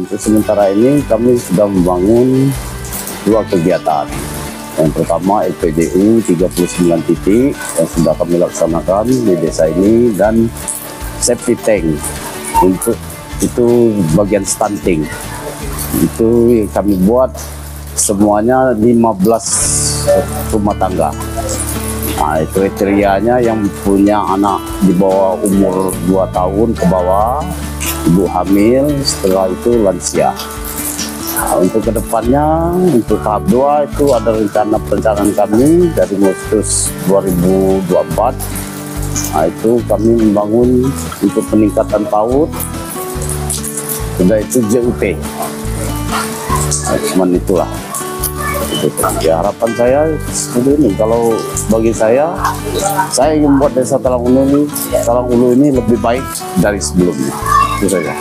untuk sementara ini kami sudah membangun 2 kegiatan. Yang pertama LPDU 39 titik yang sudah kami laksanakan di desa ini, dan safety tank untuk itu bagian stunting. Itu yang kami buat semuanya 15 rumah tangga. Nah, itu kriterianya yang punya anak di bawah umur 2 tahun ke bawah, ibu hamil, setelah itu lansia. Nah, untuk kedepannya, untuk tahap 2 itu ada rencana perencanaan kami dari Agustus 2024. Nah, itu kami membangun untuk peningkatan PAUD, sudah itu JUP. Nah, cuman itulah. Ya, harapan saya seperti ini. Kalau bagi saya ingin membuat desa Talang Ulu ini lebih baik dari sebelumnya. Itu saja.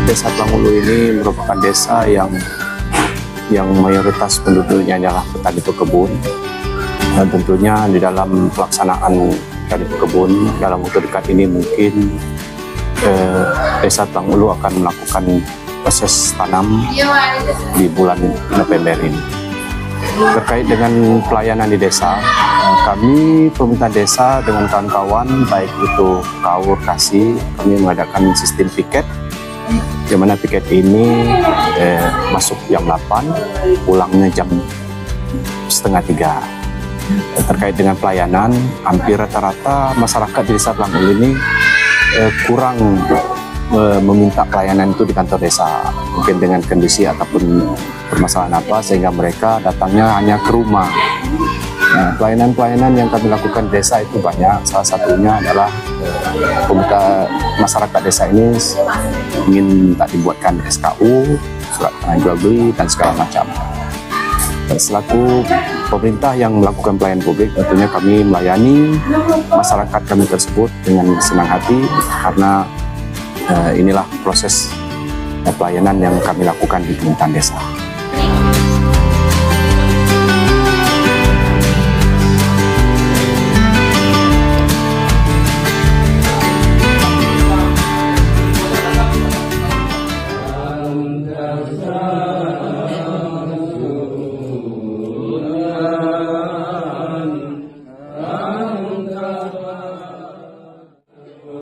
Desa Talang Ulu ini merupakan desa yang mayoritas penduduknya adalah petani pekebun, dan tentunya di dalam pelaksanaan petani pekebun dalam waktu dekat ini mungkin Desa Talang Ulu akan melakukan proses tanam di bulan November ini. Terkait dengan pelayanan di desa, kami pemerintah desa dengan kawan-kawan baik itu KAUR, KASI, kami mengadakan sistem piket, di mana piket ini masuk jam 8, pulangnya jam setengah 3. Terkait dengan pelayanan, hampir rata-rata masyarakat di Desa Talang Ulu ini kurang meminta pelayanan itu di kantor desa, mungkin dengan kondisi ataupun permasalahan apa, sehingga mereka datangnya hanya ke rumah. Nah, pelayanan-pelayanan yang kami lakukan di desa itu banyak. Salah satunya adalah pemuda masyarakat desa ini ingin tak dibuatkan SKU, surat tanah jual beli, dan segala macam. Dan selaku pemerintah yang melakukan pelayanan publik, tentunya kami melayani masyarakat kami tersebut dengan senang hati, karena inilah proses pelayanan yang kami lakukan di pemerintahan desa.